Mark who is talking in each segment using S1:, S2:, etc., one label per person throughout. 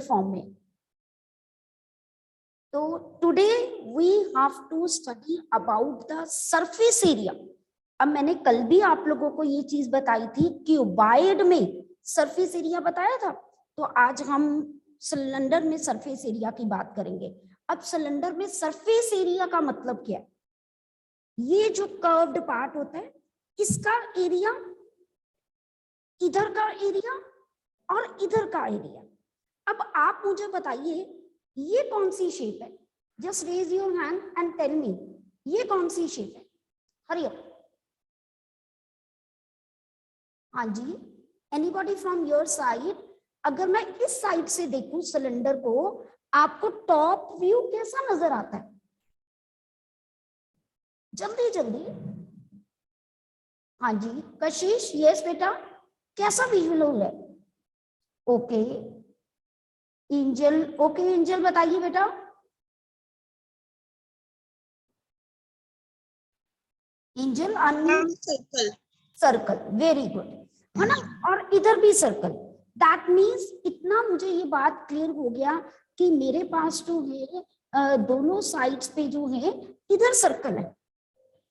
S1: Form में। तो today we have to study about the surface area. अब मैंने कल भी आप लोगों को ये चीज बताई थी, क्यूबॉइड में सरफेस एरिया बताया था। तो आज हम सिलेंडर में सरफेस एरिया की बात करेंगे। अब सिलेंडर में सरफेस एरिया का मतलब क्या है? ये जो कर्व्ड पार्ट होता है, इसका एरिया, इधर का एरिया और इधर का एरिया। अब आप मुझे बताइए ये कौन सी शेप है? Just raise your hand and tell me ये कौन सी शेप है? Hurry up. हाँ जी, एनीबॉडी फ्रॉम योर साइड? अगर मैं इस साइड से देखूं सिलेंडर को, आपको टॉप व्यू कैसा नजर आता है? जल्दी जल्दी। हाँ जी कशिश, यस बेटा, कैसा विजुअल है? ओके एंजल, ओके एंजल बताइए बेटा। Angel
S2: circle.
S1: Circle, very good, है ना? और इधर भी सर्कल। दैट मीन्स इतना मुझे ये बात क्लियर हो गया कि मेरे पास जो है दोनों साइड्स पे जो है इधर सर्कल है।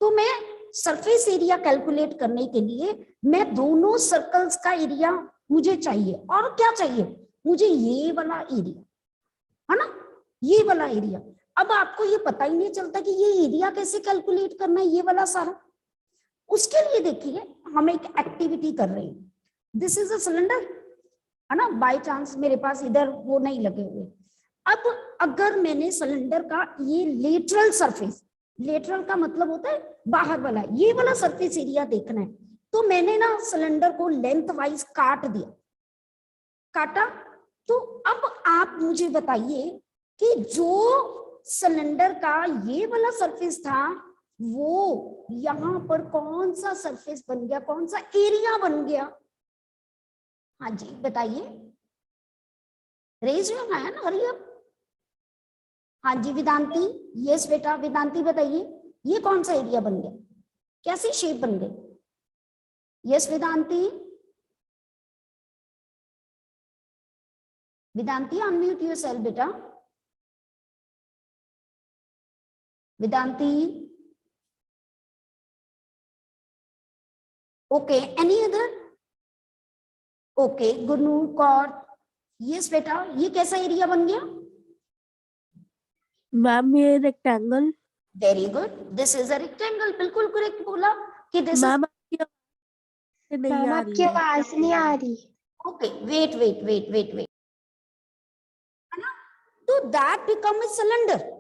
S1: तो मैं सरफेस एरिया कैलकुलेट करने के लिए मैं दोनों सर्कल्स का एरिया मुझे चाहिए। और क्या चाहिए मुझे? ये वाला एरिया, है ना, ये वाला एरिया। अब आपको ये पता ही नहीं चलता कि ये एरिया कैसे कैलकुलेट करना है, ये वाला सारा। उसके लिए देखिए हम एक एक्टिविटी कर रहे हैं। दिस इज अ सिलेंडर, है ना, बाय चांस मेरे पास इधर वो नहीं लगे हुए। अब अगर मैंने सिलेंडर का ये लेटरल सरफेस, लेटरल का मतलब होता है बाहर वाला, ये वाला सरफेस एरिया देखना है, तो मैंने ना सिलेंडर को लेंथ वाइज काट दिया, काटा। तो अब आप मुझे बताइए कि जो सिलेंडर का ये वाला सरफेस था वो यहां पर कौन सा सरफेस बन गया, कौन सा एरिया बन गया? हाँ जी बताइए, raise your hand, hurry up. हाँ जी वेदांती, यस बेटा, वेदांती बताइए ये कौन सा एरिया बन गया, कैसी शेप बन गई? Yes Vedanti, Vedanti unmute yourself बेटा। Vedanti, okay any other? Okay Gunu Kaur, yes बेटा, ये कैसा एरिया बन गया?
S3: मैम ये rectangle.
S1: Very good, this is a rectangle, बिल्कुल करेक्ट बोला कि दिस
S3: मैम आपकी आवाज नहीं आ रही।
S1: Okay wait wait wait wait wait, है ना? तो दैट बिकम ए सिलेंडर।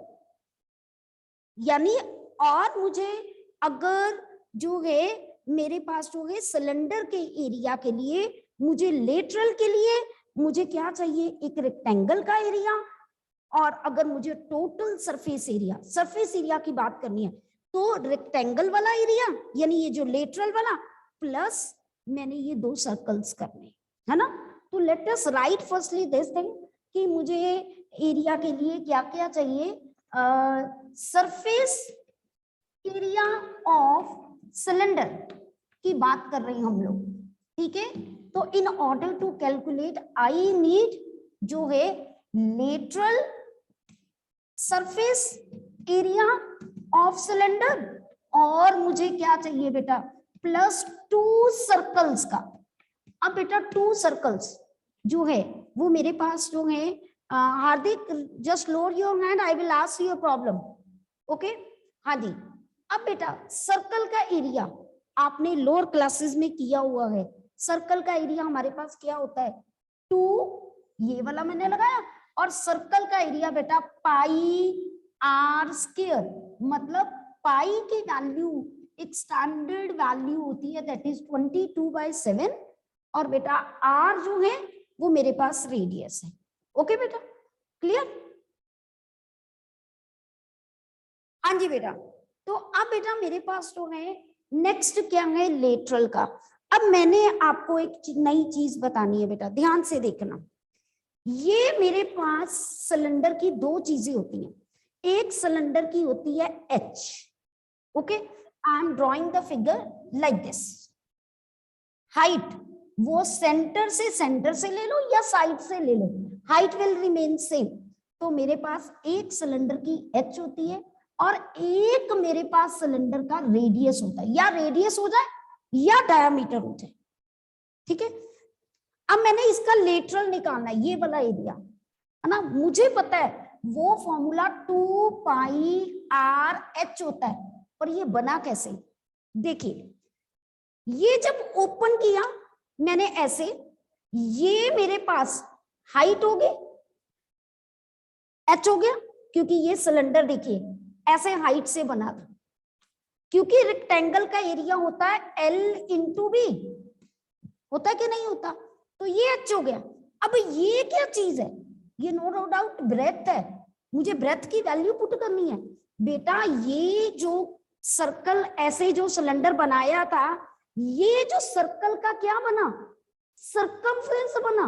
S1: यानी और मुझे अगर जो है मेरे पास जो है सिलेंडर के एरिया के लिए, मुझे लेटरल के लिए मुझे क्या चाहिए? एक रेक्टेंगल का एरिया। और अगर मुझे टोटल सरफेस एरिया की बात करनी है तो रेक्टेंगल वाला एरिया, यानी ये जो लेटरल वाला, प्लस मैंने ये दो सर्कल्स करने, है ना? तो let us right firstly this thing कि मुझे एरिया के लिए क्या क्या चाहिए? सरफेस एरिया ऑफ सिलेंडर की बात कर रहे हैं हम लोग, ठीक है? तो in order to calculate I need जो है lateral surface area of cylinder, और मुझे क्या चाहिए बेटा? प्लस 2 सर्कल्स का। अब बेटा 2 सर्कल्स जो है वो मेरे पास जो है, Hardik just lower your hand, I will ask you a problem, okay? हाँ जी। अब बेटा सर्कल का एरिया आपने लोअर क्लासेस में किया हुआ है। सर्कल का एरिया हमारे पास क्या होता है? 2, ये वाला मैंने लगाया, और सर्कल का एरिया बेटा पाई आर स्क्वायर, मतलब पाई की वैल्यू एक स्टैंडर्ड वैल्यू होती है, दैट इज 22/7, और बेटा आर जो है वो मेरे पास रेडियस है। ओके बेटा, क्लियर? हाँ जी बेटा। तो अब बेटा मेरे पास जो है नेक्स्ट क्या है? लेटरल का। अब मैंने आपको एक नई चीज बतानी है बेटा, ध्यान से देखना। ये मेरे पास सिलेंडर की 2 चीजें होती हैं। एक सिलेंडर की होती है H, okay? I am drawing the figure like this. Height वो सेंटर से ले लो या साइड से ले लो, हाइट विल रिमेन सेम। तो मेरे पास एक सिलेंडर की एच होती है और एक मेरे पास सिलेंडर का रेडियस होता है, या रेडियस हो जाए या डायामीटर हो जाए, ठीक है। अब मैंने इसका लेटरल निकालना है, ये वाला एरिया है ना, मुझे पता है वो फॉर्मूला 2 पाई आर एच होता है। और ये बना कैसे, देखिए ये जब ओपन किया मैंने ऐसे, ये मेरे पास हाइट हो गई, एच हो गया, क्योंकि ये सिलेंडर देखिए ऐसे हाइट से बना था, क्योंकि रेक्टेंगल का एरिया होता है L इंटू बी, होता है कि नहीं होता, तो ये एच हो गया। अब ये क्या चीज है, ये नो डाउट ब्रेथ है, मुझे ब्रेथ की वैल्यू पुट करनी है। बेटा ये जो सर्कल ऐसे जो सिलेंडर बनाया था, ये जो सर्कल का क्या बना, सर्कमफ्रेंस बना।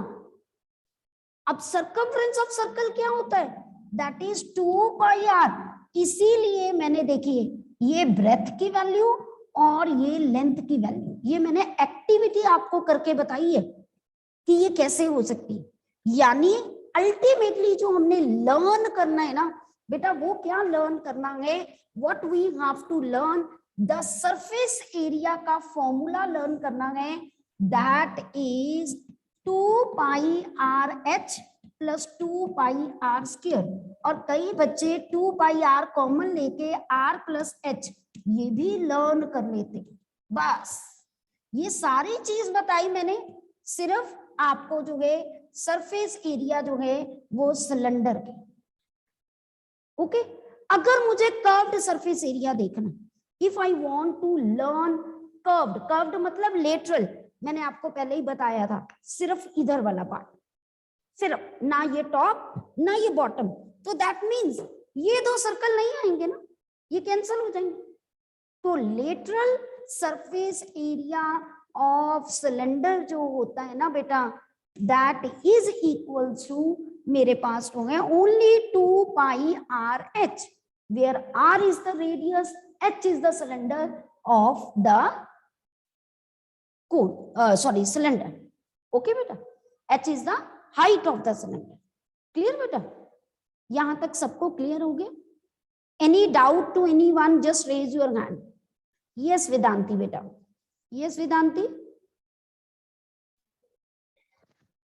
S1: अब सर्कमफ्रेंस ऑफ सर्कल क्या होता है, दैट इज 2 पाई आर। इसीलिए मैंने देखिए ये ब्रेथ की वैल्यू और ये लेंथ की वैल्यू, ये मैंने एक्टिविटी आपको करके बताई है कि ये कैसे हो सकती है। यानी अल्टीमेटली जो हमने लर्न करना है ना बेटा, वो क्या लर्न करना है, what we have to learn, the surface area का फॉर्मूला लर्न करना है, that is 2 pi are h plus 2 pi r square. और कई बच्चे 2 पाई आर कॉमन लेके आर प्लस एच ये भी लर्न कर लेते। बस ये सारी चीज बताई मैंने, सिर्फ आपको जो है सरफेस एरिया जो है वो सिलेंडर के, ओके। अगर मुझे कर्व्ड सरफेस एरिया देखना, if I want to learn curved, curved मतलब लेटरल, मैंने आपको पहले ही बताया था, सिर्फ इधर वाला पार्ट, सिर्फ ना ये टॉप ना ये बॉटम, तो दैट मींस ये दो सर्कल नहीं आएंगे ना, ये कैंसिल हो जाएंगे। तो lateral surface area of cylinder जो होता है ना बेटा, दैट इज इक्वल टू, मेरे पास तो है only 2 pi are h, where r is the radius, h is the cylinder of the cone, sorry cylinder, okay बेटा, h is the height of the cylinder. Clear बेटा, यहां तक सबको clear हो गया? Any doubt to anyone, just raise your hand. Yes Vedanti बेटा, yes Vedanti.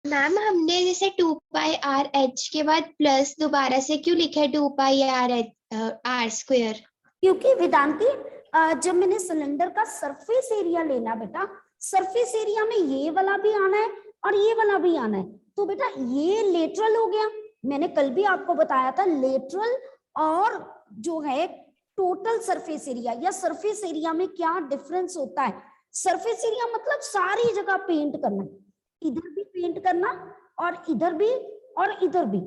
S3: Ma'am हमने जैसे 2 पाई आर एच के बाद प्लस दोबारा से क्यों लिखा है 2 pi R H R square?
S1: क्योंकि वेदांती जब मैंने सिलेंडर का सरफेस एरिया लेना बेटा, सरफेस एरिया में ये वाला भी आना है और ये वाला भी आना है, तो बेटा ये लेटरल हो गया। मैंने कल भी आपको बताया था लेटरल और जो है टोटल सरफेस एरिया या सरफेस एरिया में क्या डिफरेंस होता है। सरफेस एरिया मतलब सारी जगह पेंट करना, इधर भी पेंट करना और इधर भी और इधर भी।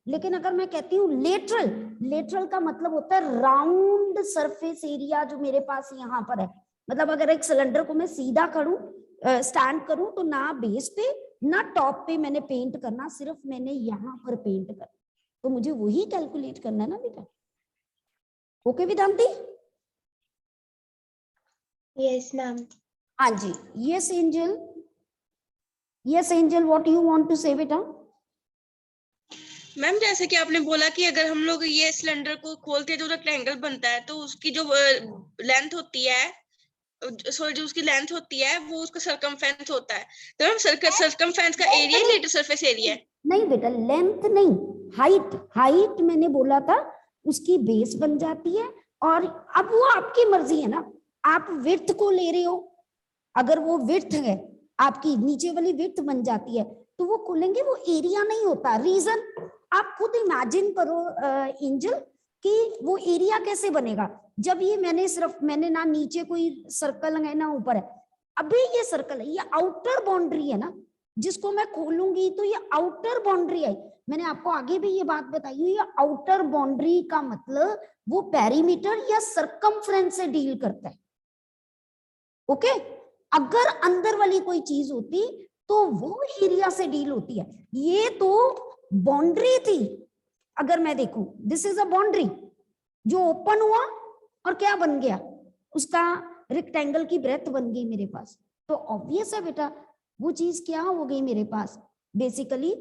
S1: लेकिन अगर मैं कहती हूँ लेटरल, लेटरल का मतलब होता है राउंड सरफेस एरिया जो मेरे पास यहाँ पर है। मतलब अगर एक सिलेंडर को मैं सीधा करूं, स्टैंड करूं, तो ना बेस पे ना टॉप पे मैंने पेंट करना, सिर्फ मैंने यहाँ पर पेंट करना, तो मुझे वही कैलकुलेट करना है ना बेटा। ओके वेदांती?
S3: Yes ma'am.
S1: हाँ जी, yes angel, yes angel, what you want to say बेटा?
S2: मैम जैसे कि आपने बोला कि अगर हम लोग ये सिलेंडर को खोलते हैं जो रेक्टेंगल बनता है, तो उसकी जो लेंथ होती है, सॉरी जो उसकी लेंथ होती है वो उसका सरकमफेरेंस होता है। तो मैम सरकमफेरेंस का एरिया लेटर सरफेस एरिया है?
S1: नहीं बेटा, लेंथ नहीं, हाइट, हाइट मैंने बोला था उसकी बेस बन जाती है। और अब वो आपकी मर्जी है ना, आप विड्थ को ले रहे हो, अगर वो विड्थ है आपकी, नीचे वाली विड्थ बन जाती है, तो वो खोलेंगे, वो एरिया नहीं होता। रीजन आप खुद इमेजिन करो एंजल कि वो एरिया कैसे बनेगा। जब ये मैंने ना नीचे कोई सर्कल है ना ऊपर है, अभी ये सर्कल है, ये आउटर बाउंड्री है ना, जिसको मैं खोलूंगी तो ये आउटर बाउंड्री है। मैंने आपको आगे भी ये बात बताई हुई है, आउटर बाउंड्री का मतलब वो पेरीमीटर या सरकमफ्रेंस से डील करता है। ओके, अगर अंदर वाली कोई चीज होती तो वो एरिया से डील होती है। ये तो बाउंड्री थी, अगर मैं देखूं दिस इज अ बाउंड्री जो ओपन हुआ और क्या बन गया, उसका रेक्टेंगल की ब्रेथ बन गई मेरे पास। तो ऑब्वियस है बेटा वो चीज क्या हो गई मेरे पास, बेसिकली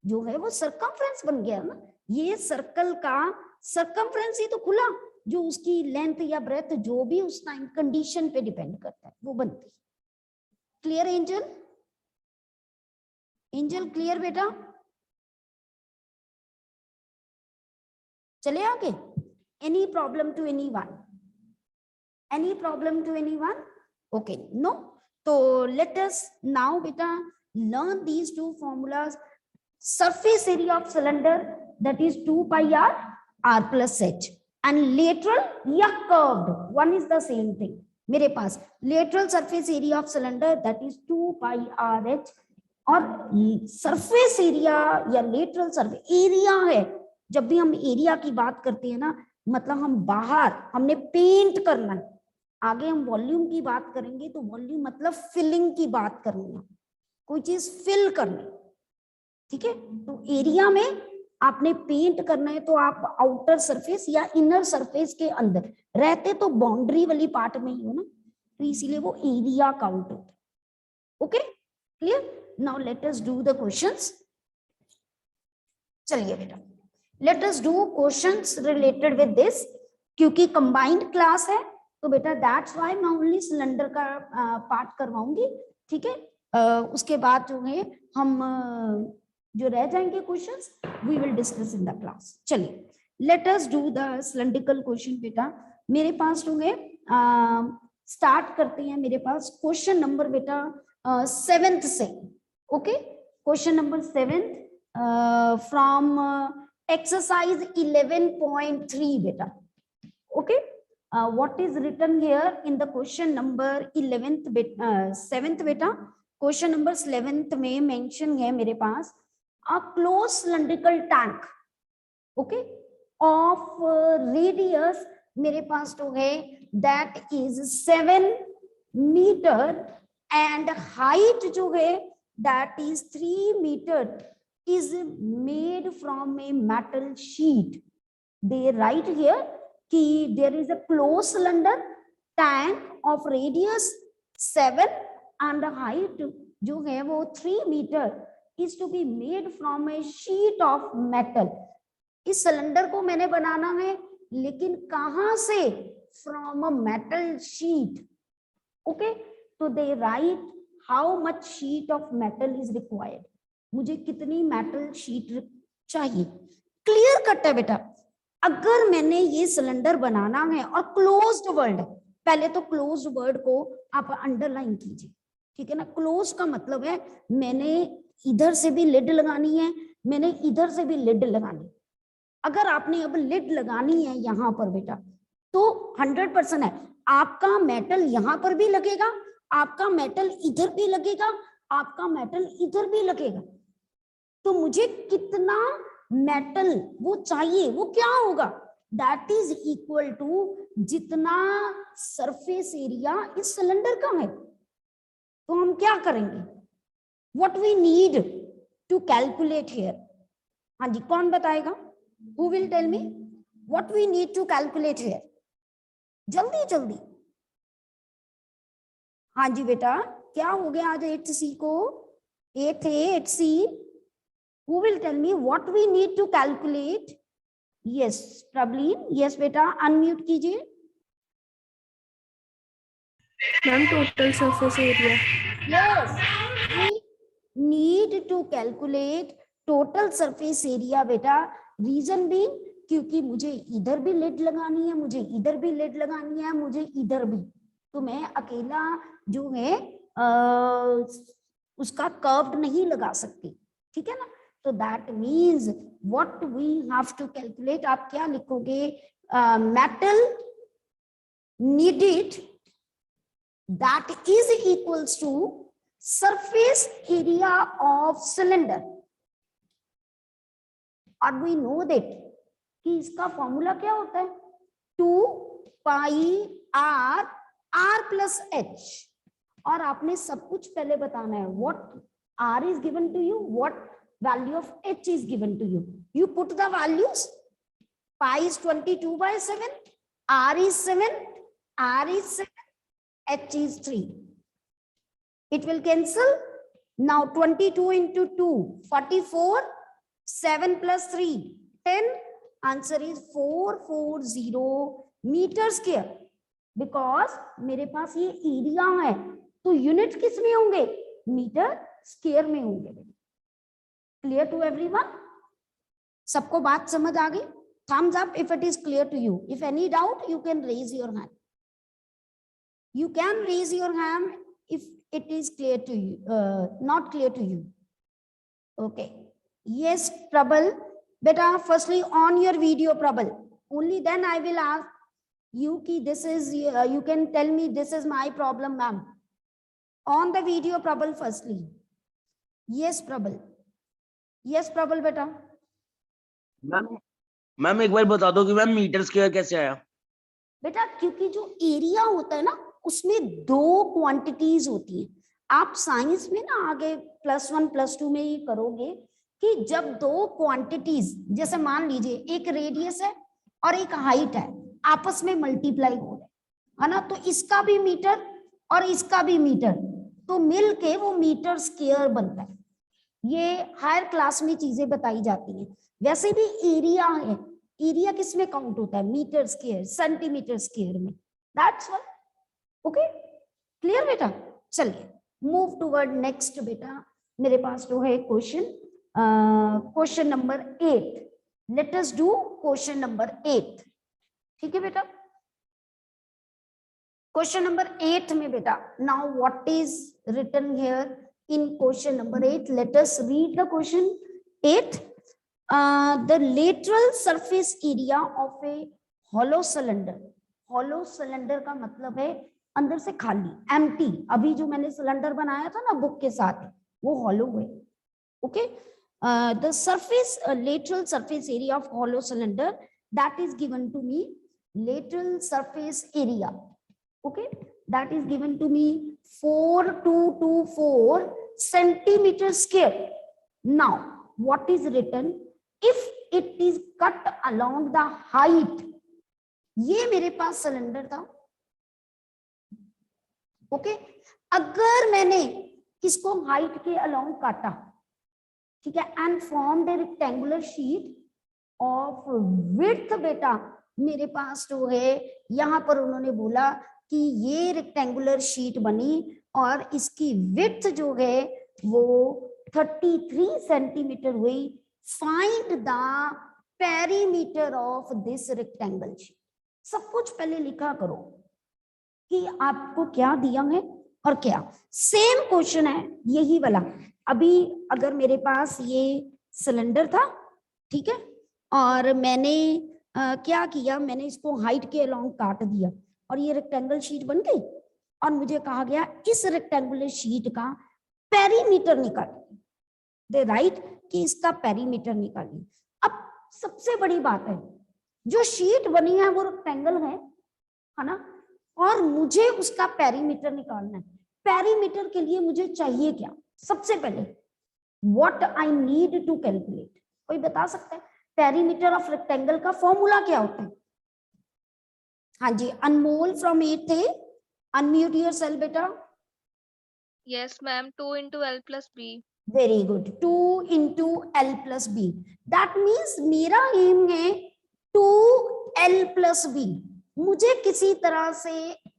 S1: जो है वो सरकमफ्रेंस बन गया ना, ये सर्कल का सरकमफ्रेंस ही तो खुला, जो उसकी लेंथ या ब्रेथ जो भी उस टाइम कंडीशन पे डिपेंड करता है वो बनती है। Clear angel? एंजल क्लियर बेटा? चले आगे? Any problem to anyone? Any problem to anyone? Okay, no? तो लेट अस नाउ बेटा learn these two formulas. Surface area of cylinder, that is 2 pi r plus h, and lateral या curved, one is the same thing. मेरे पास lateral surface area of cylinder, that is 2 pi r h, और surface area या lateral surface area है, जब भी हम area की बात करते हैं ना, मतलब हम बाहर हमने पेंट करना है, आगे हम वॉल्यूम की बात करेंगे तो वॉल्यूम मतलब फिलिंग की बात करनी है, कोई चीज फिल करनी, ठीक है। तो एरिया में आपने पेंट करना है तो आप आउटर सरफेस या इनर सरफेस के अंदर रहते तो बाउंड्री वाली पार्ट में ही हो ना, तो इसीलिए वो एरिया काउंट होता है। Okay, clear? Now let us do the questions. चलिए बेटा, late us do questions related with this, क्योंकि कंबाइंड क्लास है तो बेटा दैट्स व्हाई मैं ओनली सिलेंडर का पार्ट करवाऊंगी, ठीक है। उसके बाद जो है हम जो रह जाएंगे questions we will discuss in the class. चलिए let us do the cylindrical question. बेटा मेरे पास जो है स्टार्ट करते हैं, मेरे पास क्वेश्चन नंबर बेटा 7th से। Okay, question number 7th from exercise 11.3 बेटा। Okay, what is written here in the question number 7th बेटा, क्वेश्चन नंबर 11th में मेंशन है मेरे पास a closed cylindrical tank, okay, of radius मेरे पास तो है that is 7 meter and height जो है that is 3 meter is made from a metal sheet. They write here कि there is a closed cylinder tank of radius 7 and height जो है वो 3 meter is to be made from a sheet of metal. इस cylinder को मैंने बनाना है, लेकिन कहां से? From a metal sheet. Okay, तो they write how much sheet of metal is required. मुझे कितनी मेटल शीट चाहिए? क्लियर कट है बेटा। अगर मैंने ये सिलेंडर बनाना है और क्लोज्ड वर्ड, पहले तो क्लोज्ड वर्ड को आप अंडरलाइन कीजिए, ठीक है ना। क्लोज का मतलब है मैंने इधर से भी लिड लगानी है, मैंने इधर से भी लिड लगानी। अगर आपने अब लिड लगानी है यहाँ पर बेटा तो 100% है, आपका मेटल यहाँ पर भी लगेगा, आपका मेटल इधर भी लगेगा, आपका मेटल इधर भी लगेगा। तो मुझे कितना मेटल वो चाहिए, वो क्या होगा? दैट इज इक्वल टू जितना सरफेस एरिया इस सिलेंडर का है। तो हम क्या करेंगे? What we need to calculate here? हाँ जी, कौन बताएगा? Who will tell me what we need to calculate here? जल्दी जल्दी। हाँ जी बेटा, क्या हो गया आज 8C को? 8C, who will tell me what we need to calculate? Yes, Prableen, yes बेटा, unmute कीजिए।
S4: Ma'am total surface area.
S1: Yes, we need to calculate total surface area बेटा। रीजन भी क्योंकि मुझे इधर भी लिड लगानी है, मुझे इधर भी लिड लगानी है, मुझे इधर भी, तो मैं अकेला जो है उसका कर्व्ड नहीं लगा सकती, ठीक है ना। तो that means what we have to calculate, आप क्या लिखोगे? Metal needed that is equals to surface area of cylinder, और वी नो दैट कि इसका फॉर्मूला क्या होता है? 2 पाई r प्लस h, और आपने सब कुछ पहले बताना है। What r is given to you, what value of h is given to you. You put the values. Pi is 22/7, r is 7, r is 7, h is 3. It will cancel. Now 22 into 2, 44, 7 plus 3 10. Answer is 440 metre square, because मेरे पास ये area है तो unit किस में होंगे, metre square में होंगे। Clear to everyone? सबको बात समझ आ गई? Thumbs up if it is clear to you. If any doubt you can raise your hand. You can raise your hand if it is clear to you, not clear to you. Okay. Yes, Prabal. Beta, firstly on your video, Prabal. Only then I will ask you ki this is, you can tell me this is my problem, ma'am. On the video, Prabal, firstly. Yes, Prabal. Yes, Prabal, beta.
S5: Ma'am एक बार बता दो कि ma'am metre square कैसे आया?
S1: बेटा क्योंकि जो area होता है ना उसमें दो क्वांटिटीज होती हैं. आप साइंस में ना आगे +1 +2 में ये करोगे कि जब दो क्वांटिटीज, जैसे मान लीजिए एक रेडियस है और एक हाइट है, आपस में मल्टीप्लाई हो रहे है ना, तो इसका भी मीटर और इसका भी मीटर, तो मिलके वो मीटर स्क्वायर बनता है. ये हायर क्लास में चीजें बताई जाती हैं. वैसे भी एरिया है, एरिया किस में काउंट होता है, मीटर स्क्वायर, सेंटीमीटर स्क्वायर में. That's what. ओके, क्लियर बेटा? चलिए मूव टुवर्ड नेक्स्ट. बेटा मेरे पास जो है question number 8. Let us do question number 8. ठीक है बेटा? क्वेश्चन नंबर 8 में बेटा, now what is written here in question number 8? Let us read the question 8. The lateral surface area of a hollow cylinder. hollow cylinder का मतलब है अंदर से खाली, empty. अभी जो मैंने सिलेंडर बनाया था ना बुक के साथ, वो hollow है. Okay. The surface, lateral surface area of hollow cylinder, that is given to me. Lateral surface area. Okay. That is given to me 4224 centimeter square. Now, what is written? If it is cut along the height, ये मेरे पास cylinder था. Okay, अगर मैंने इसको height के along काटा, ठीक है, and formed A rectangular sheet of width. बेटा मेरे पास जो है यहां पर उन्होंने बोला कि ये रेक्टेंगुलर शीट बनी और इसकी विड्थ जो है वो 33 सेंटीमीटर हुई. Find the perimeter of this rectangle sheet. सब कुछ पहले लिखा करो कि आपको क्या दिया है और क्या. सेम क्वेश्चन है यही वाला. अभी अगर मेरे पास ये सिलेंडर था, ठीक है, और मैंने क्या किया, मैंने इसको हाइट के अलोंग काट दिया और ये रेक्टेंगल शीट बन गई और मुझे कहा गया इस रेक्टेंगुलर शीट का पेरीमीटर निकालिए. दे राइट कि इसका पेरीमीटर निकालिए. अब सबसे बड़ी बात है, जो शीट बनी है वो रेक्टेंगल है ना, और मुझे उसका पेरीमीटर निकालना है. पेरीमीटर के लिए मुझे चाहिए क्या? सबसे पहले what I need to calculate. कोई बता सकता है पेरीमीटर ऑफ रेक्टेंगल का फॉर्मूला क्या होता है? हाँ जी, Anmol from 8th A, unmute yourself बेटा.
S6: Yes, ma'am. 2 into L plus B.
S1: Very good. 2 into L plus B. That means मेरा एम है 2L plus B. मुझे किसी तरह से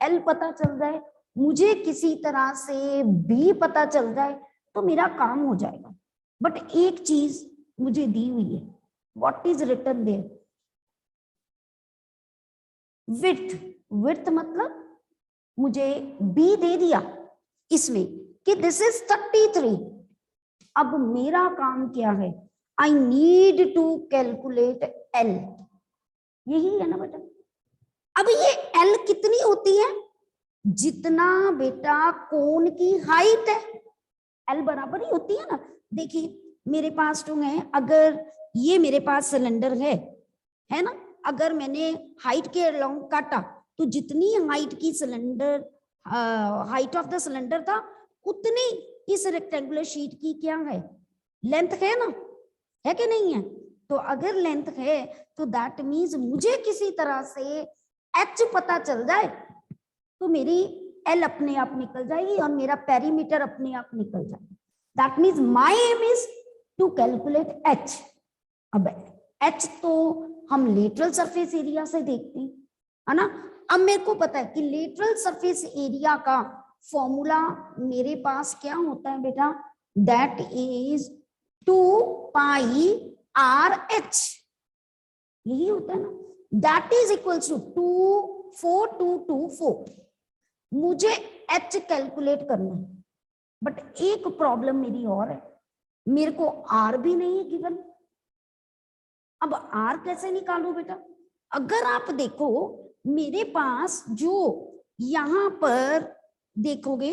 S1: L पता चल जाए, मुझे किसी तरह से B पता चल जाए तो मेरा काम हो जाएगा. बट एक चीज मुझे दी हुई है. What is written there? Width. Width मतलब मुझे B दे दिया इसमें कि दिस इज 33. अब मेरा काम क्या है? I need to calculate L. यही है ना बेटा? अब ये L कितनी होती है? जितना बेटा कोन की हाइट है, L बराबर ही होती है ना. देखिए मेरे पास जो है, अगर ये मेरे पास सिलेंडर है ना, अगर मैंने हाइट के अलोंग काटा तो जितनी हाइट की cylinder, height of the cylinder था, उतनी इस रेक्टेंगुलर शीट की क्या है? लेंथ है ना, है कि नहीं है? तो अगर लेंथ है तो दैट मीन्स मुझे किसी तरह से H पता चल जाए तो मेरी L अपने आप निकल जाएगी और मेरा पेरीमीटर अपने आप निकल जाएगा. That means my aim is to calculate H. अब H तो हम लेटरल सरफेस एरिया से देखते हैं, है ना। अब मेरे को पता है कि लेटरल सरफेस एरिया का फॉर्मूला मेरे पास क्या होता है बेटा, दैट इज 2 पाई RH, यही होता है ना, दैट इज इक्वल्स टू 24224। मुझे H कैलकुलेट करना है, बट एक प्रॉब्लम मेरी और है, मेरे को R भी नहीं है गिवन। अब R कैसे निकालूं बेटा? अगर आप देखो मेरे पास जो यहां पर देखोगे,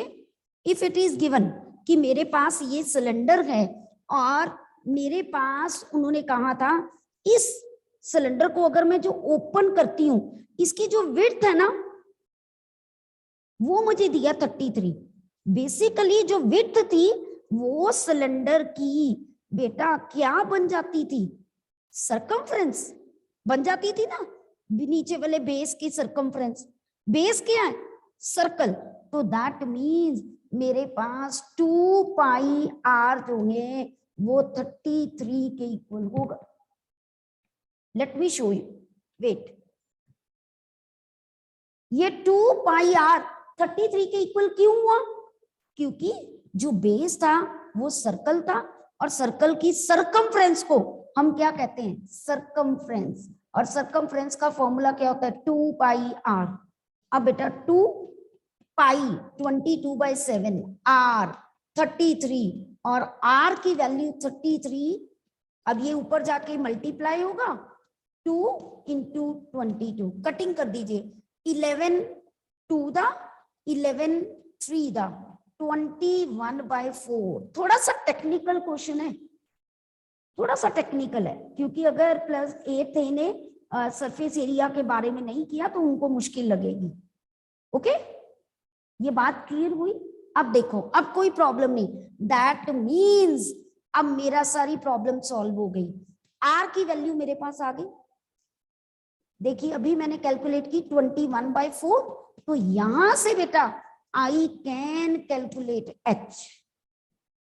S1: इफ इट इज गिवन कि मेरे पास ये सिलेंडर है और मेरे पास उन्होंने कहा था इस सिलेंडर को अगर मैं जो ओपन करती हूं, इसकी जो विड्थ है ना वो मुझे दिया 33। बेसिकली जो विड्थ थी वो सिलेंडर की बेटा क्या बन जाती थी, सरकमफ्रेंस बन जाती थी ना, नीचे वाले बेस की सरकमफ्रेंस। बेस क्या है, सर्कल, तो दैट मींस मेरे पास 2 पाई R जो है वो 33 के इक्वल होगा। Let me show you, wait, ये 2 पाई R 33 के इक्वल क्यों हुआ? क्योंकि जो बेस था वो सर्कल था और सर्कल की सरकमफ्रेंस को हम क्या कहते हैं, सरकमफ्रेंस, और सरकमफ्रेंस का फॉर्मूला क्या होता है, 2 पाई R। अब बेटा 2 पाई 22/7 R 33 और R की वैल्यू 33, अब ये ऊपर जाके मल्टीप्लाई होगा 2 into 22, कटिंग कर दीजिए, 11 2 दा 11 3 दा 21/4। थोड़ा सा टेक्निकल क्वेश्चन है, थोड़ा सा टेक्निकल है, क्योंकि अगर +8 इन्हें सरफेस एरिया के बारे में नहीं किया तो उनको मुश्किल लगेगी। ओके, ये बात क्लियर हुई? अब देखो, अब कोई प्रॉब्लम नहीं, दैट मीन्स अब मेरा सारी प्रॉब्लम सॉल्व हो गई। R की वैल्यू मेरे पास आ गई, देखिए अभी मैंने कैलकुलेट की 21/4, तो यहां से बेटा I can calculate H।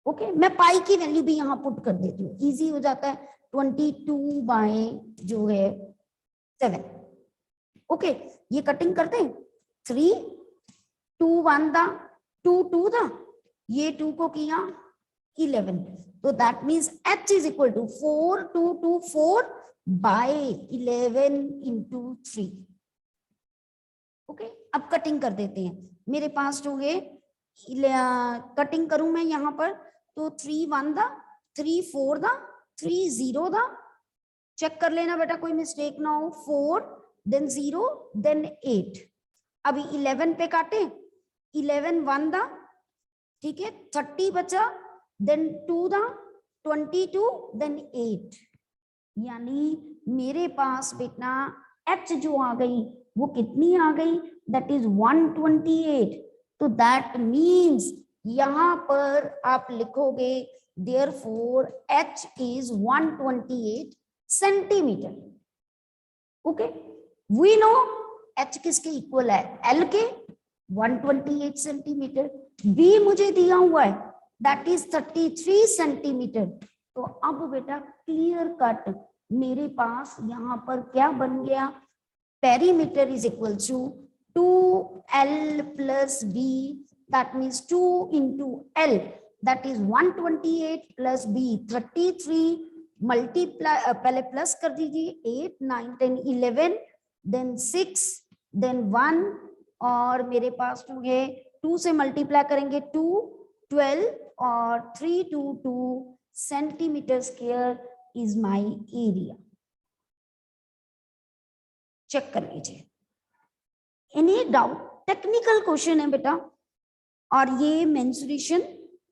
S1: Okay, मैं पाई की वैल्यू भी यहां पुट कर देती हूँ, इजी हो जाता है, 22 जो है 7। ओके, ये कटिंग करते हैं, 3 2 1 दा 2 2 दा, ये 2 को किया 11, तो that means H is equal to 4224 by 11 into 3। Okay, अब कटिंग कर देते हैं, मेरे पास जो है कटिंग करूं मैं यहाँ पर, तो 3 1 दा 3 4 दा 3 0 दा, चेक कर लेना बेटा कोई मिस्टेक ना हो, 4 then 0 then 8। अभी 11 पे काटे, 11 1 दा, ठीक है, 30 बचा, then 2 दा 22 then 8, यानी मेरे पास बेटा H जो आ गई वो कितनी आ गई, दैट इज 128। तो दैट मींस यहां पर आप लिखोगे therefore H is 128 centimetre. Okay, we know H किसके इक्वल है, L के, 128 सेंटीमीटर। B मुझे दिया हुआ है दैट इज 33 सेंटीमीटर। तो अब बेटा क्लियर कट मेरे पास यहाँ पर क्या बन गया, perimeter is equal to 2L plus B, that means 2 into L, that is 128 plus B 33, multiply पहले प्लस कर दीजिए, 8 9 10 11 then 6 then 1, और मेरे पास 2 है, 2 से मल्टीप्लाई करेंगे 2 12 और 3 2 2 centimetre square is my area. Check कर लीजिए, एनी डाउट? टेक्निकल क्वेश्चन है बेटा, और ये मेंसुरेशन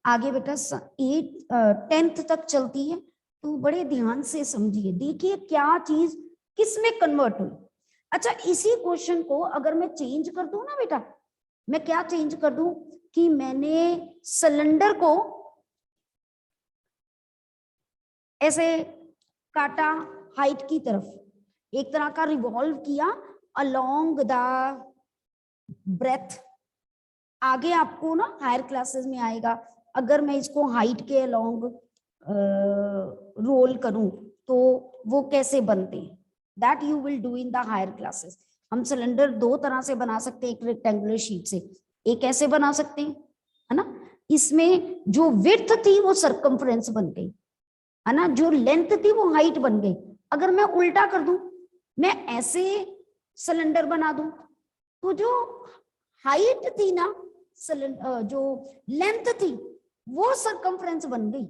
S1: आगे बेटा 10th तक चलती है, तो बड़े ध्यान से समझिए, देखिए क्या चीज किस में कन्वर्ट हुई। अच्छा, इसी क्वेश्चन को अगर मैं चेंज कर दूं ना बेटा, मैं क्या चेंज कर दूं कि मैंने सिलेंडर को ऐसे काटा हाइट की तरफ, एक तरह का रिवॉल्व किया अलोंग द ब्रेथ। आगे आपको ना हायर क्लासेस में आएगा, अगर मैं इसको हाइट के अलोंग रोल करूं तो वो कैसे बनते हैं, that you will do in the higher classes. हम सिलेंडर दो तरह से बना सकते हैं एक रेक्टेंगुलर शीट से, एक ऐसे बना सकते हैं, है ना, इसमें जो विड्थ थी वो सरकमफ्रेंस बन गई, है ना, जो लेंथ थी वो हाइट बन गई। अगर मैं उल्टा कर दूं, मैं ऐसे सिलेंडर बना दूं, तो जो हाइट थी ना, जो लेंथ थी वो सरकमफ्रेंस बन गई,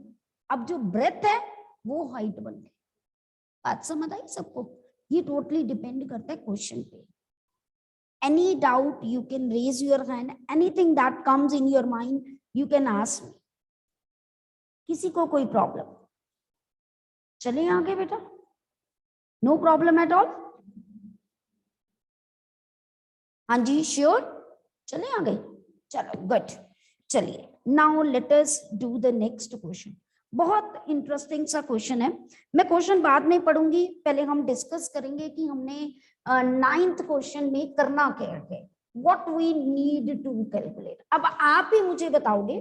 S1: अब जो ब्रेथ है वो हाइट बन गई। बात समझ आई सबको? ये टोटली डिपेंड करता है क्वेश्चन पे। Any doubt you can raise your hand, anything that comes in your mind you can ask me. किसी को कोई प्रॉब्लम? चले आगे बेटा, नो प्रॉब्लम एट ऑल? हाँ जी, श्योर, चले आगे, चलो गुड। चलिए now let us do the next question. बहुत इंटरेस्टिंग सा क्वेश्चन है, मैं क्वेश्चन बाद में पढ़ूंगी, पहले हम डिस्कस करेंगे कि हमने 9th क्वेश्चन में करना क्या है, what we need to calculate. अब आप ही मुझे बताओगे,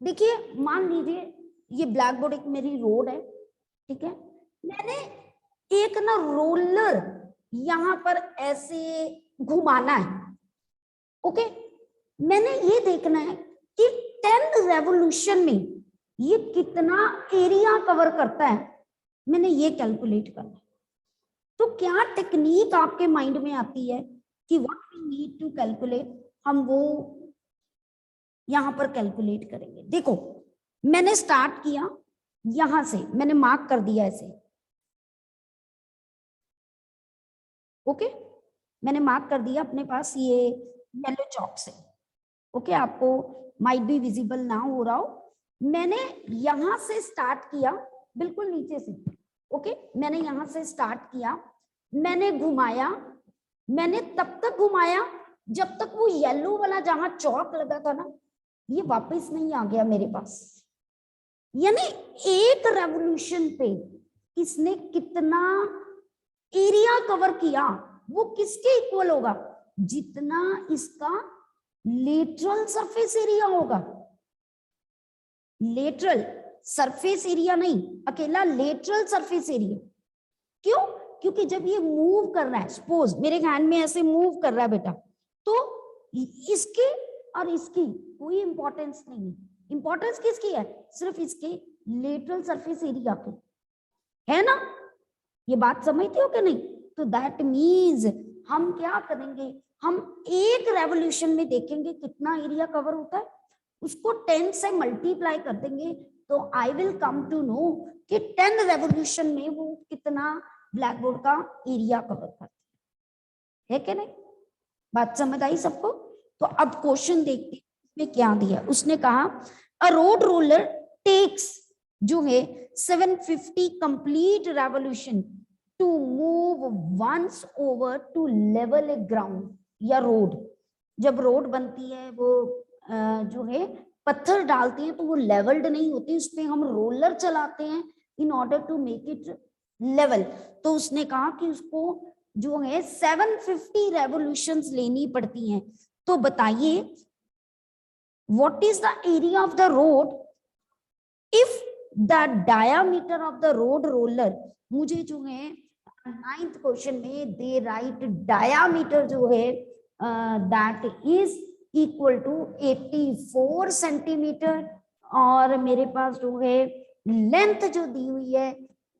S1: देखिए मान लीजिए ये ब्लैक बोर्ड एक मेरी रोड है, ठीक है, मैंने एक ना रोलर यहां पर ऐसे घुमाना है, ओके, मैंने ये देखना है कि 10 रेवोल्यूशन में ये कितना एरिया कवर करता है, मैंने ये कैलकुलेट करना है। तो क्या टेक्निक आपके माइंड में आती है कि what we need to calculate, हम वो यहां पर कैलकुलेट करेंगे। देखो मैंने स्टार्ट किया यहां से, मैंने मार्क कर दिया ऐसे, ओके, मैंने मार्क कर दिया अपने पास ये येलो चॉक से, ओके, आपको माइट बी विजिबल ना हो रहा हो, मैंने यहां से स्टार्ट किया बिल्कुल नीचे से, ओके, मैंने यहां से स्टार्ट किया, मैंने घुमाया, मैंने तब तक घुमाया जब तक वो येलो वाला जहां चौक लगा था ना ये वापस नहीं आ गया मेरे पास। यानी एक रेवोल्यूशन पे इसने कितना एरिया कवर किया, वो किसके इक्वल होगा, जितना इसका लेटरल सरफेस एरिया होगा। लेटरल सरफेस एरिया नहीं, अकेला लेटरल सरफेस एरिया। क्यों? क्योंकि जब ये मूव कर रहा है, सपोज मेरे हैंड में ऐसे मूव कर रहा है बेटा, तो इसके और इसकी कोई इंपॉर्टेंस नहीं है, इंपॉर्टेंस किसकी है, सिर्फ इसके लेटरल सरफेस एरिया की, है ना, ये बात समझते हो कि नहीं? तो दैट मीन्स हम क्या करेंगे, हम एक रेवोल्यूशन में देखेंगे कितना एरिया कवर होता है, उसको 10 से मल्टीप्लाई कर देंगे, तो I will come to know कि 10 रेवोल्यूशन में वो कितना ब्लैक बोर्ड का एरिया कवर करता है कि नहीं? बात समझ आई सबको? तो अब क्वेश्चन देखते हैं क्या दिया। उसने कहा अ रोड रोलर टेक्स जो है 750 complete revolution to move once over to level a ground या रोड। जब रोड बनती है वो जो है पत्थर डालते हैं तो वो लेवल्ड नहीं होती, उस पे हम रोलर चलाते हैं in order to make it level. तो उसने कहा कि उसको जो है 750 रेवोल्यूशंस लेनी पड़ती हैं। तो बताइए what is the area of the road if the diameter of the road roller, मुझे जो है 9th क्वेश्चन में दे राइट डायामीटर जो है that is equal to 84 centimetre, और मेरे पास जो है लेंथ जो दी हुई है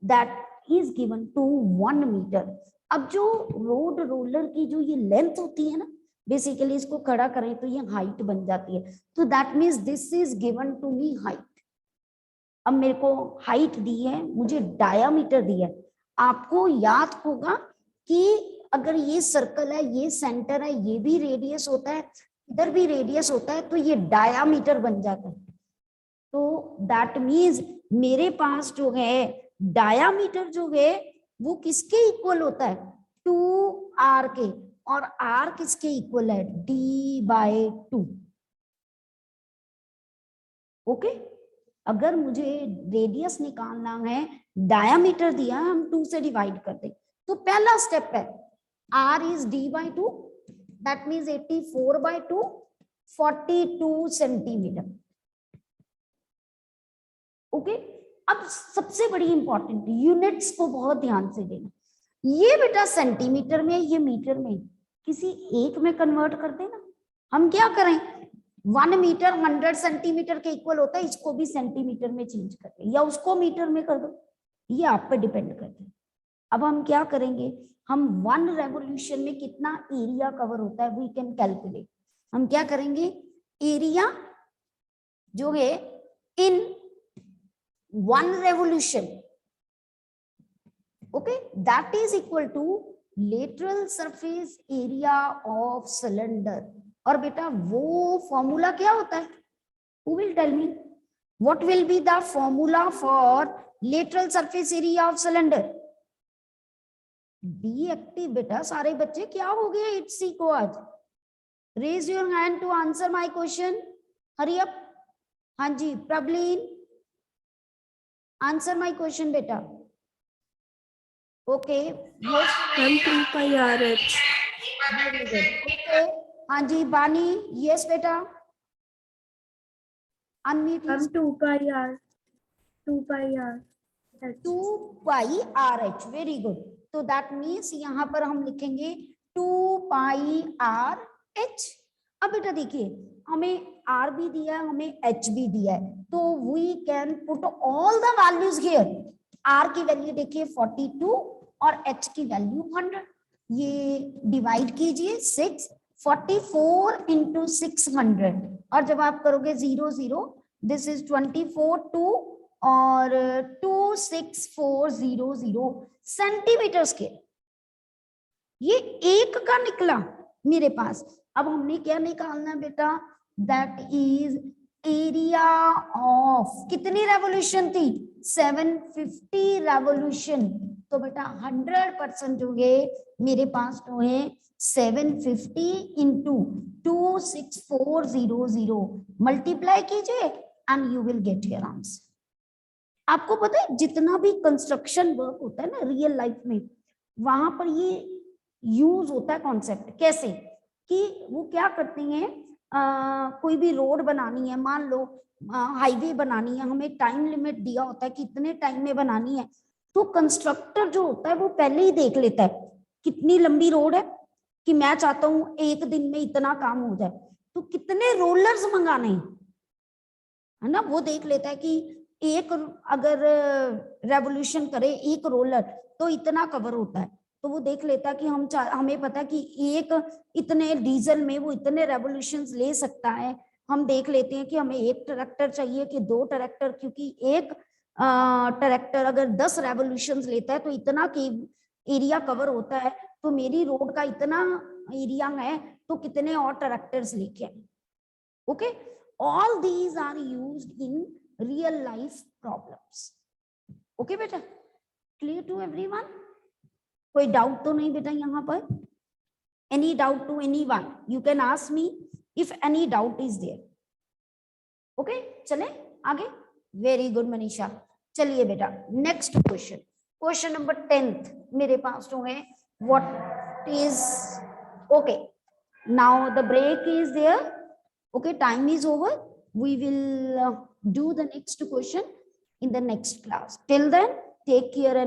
S1: that is given to 1 metre. अब जो रोड रोलर की जो ये लेंथ होती है ना, बेसिकली इसको खड़ा करें तो ये हाइट बन जाती है, तो that means this is given to me height. अब मेरे को हाइट दी है, मुझे डायामीटर दिया है। आपको याद होगा कि अगर ये सर्कल है, ये सेंटर है, ये भी रेडियस होता है, इधर भी रेडियस होता है, तो ये डायामीटर बन जाता है। तो दैट मीन्स मेरे पास जो है डायामीटर जो है वो किसके इक्वल होता है, 2r के, और r किसके इक्वल है, d/2। ओके, अगर मुझे रेडियस निकालना है, डायामीटर दिया है, हम 2 से डिवाइड कर दें, तो पहला स्टेप है r is d/2, that means 84/2, 42 centimetre. Okay, अब सबसे बड़ी इंपॉर्टेंट यूनिट्स को बहुत ध्यान से देना। ये बेटा सेंटीमीटर में, ये मीटर में, किसी एक में कन्वर्ट कर देना। हम क्या करें, 1 मीटर 100 सेंटीमीटर के इक्वल होता है, इसको भी सेंटीमीटर में चेंज कर दे या उसको मीटर में कर दो, ये आप पे डिपेंड करता है। अब हम क्या करेंगे, हम 1 रेवोल्यूशन में कितना एरिया कवर होता है वी कैन कैलकुलेट। हम क्या करेंगे, एरिया जो है in 1 revolution, okay, that is equal to lateral surface area of cylinder. और बेटा वो फॉर्मूला क्या होता है, who will tell me what will be the formula for lateral surface area of cylinder? Be active बेटा, सारे बच्चे क्या हो गए इट्सी को आज? Raise your hand to answer my question, hurry up. हाँ जी प्रबलीन, आंसर माय क्वेश्चन बेटा। Okay
S4: ma'am 2 pi are H.
S1: Okay, हाँ जी बानी, यस बेटा, unmute.
S4: Ma'am 2 pi R 2 pi R
S1: 2 pi are H, very good. तो दैट मीन्स यहाँ पर हम लिखेंगे 2 पाई आर एच। अब बेटा देखिए, हमें आर भी दिया है, हमें एच भी दिया है, तो we can put all the values here. R की वैल्यू देखिए 42 और एच की वैल्यू 100। ये डिवाइड कीजिए 6, 44 इंटू 600, और जब आप करोगे 0 0, दिस इज 24 2 और 26400 सेंटीमीटर स्क्वायर। ये एक का निकला मेरे पास। अब हमने क्या निकालना है बेटा, दैट इज एरिया ऑफ, कितनी रेवोल्यूशन थी, 750 रेवोल्यूशन। तो बेटा 100% जो है मेरे पास तो है 750 इंटू 26400, मल्टीप्लाई कीजिए and you will get your answer. आपको पता है जितना भी कंस्ट्रक्शन वर्क होता है ना रियल लाइफ में, वहां पर ये यूज होता है कॉन्सेप्ट। कैसे कि वो क्या करते हैं, कोई भी रोड बनानी है, मान लो हाईवे बनानी है, हमें टाइम लिमिट दिया होता है कि इतने टाइम में बनानी है, तो कंस्ट्रक्टर जो होता है वो पहले ही देख लेता है कितनी लंबी रोड है, कि मैं चाहता हूं 1 दिन में इतना काम हो जाए, तो कितने रोलर्स मंगाने हैं, है ना, वो देख लेता है कि एक अगर रेवोल्यूशन करे 1 रोलर तो इतना कवर होता है, तो वो देख लेता है कि हमें पता है कि एक इतने डीजल में वो इतने रेवोल्यूशंस ले सकता है। हम देख लेते हैं कि हमें 1 ट्रैक्टर चाहिए कि 2 ट्रैक्टर, क्योंकि एक ट्रैक्टर अगर 10 रेवोल्यूशंस लेता है तो इतना की एरिया कवर होता है, तो मेरी रोड का इतना एरिया है, तो कितने और ट्रैक्टर्स लेके आए। Okay, all these are used in real life problems. Okay बेटा, क्लियर टू एवरीवन? कोई डाउट तो नहीं बेटा यहाँ पर? Any doubt to anyone? You can ask me if any doubt is there. Okay, चले आगे। Very good Manisha. चलिए बेटा next question, question number 10th मेरे पास जो है, what is, okay now the break is there, okay time is over, we will do the next question in the next class. Till then, take care and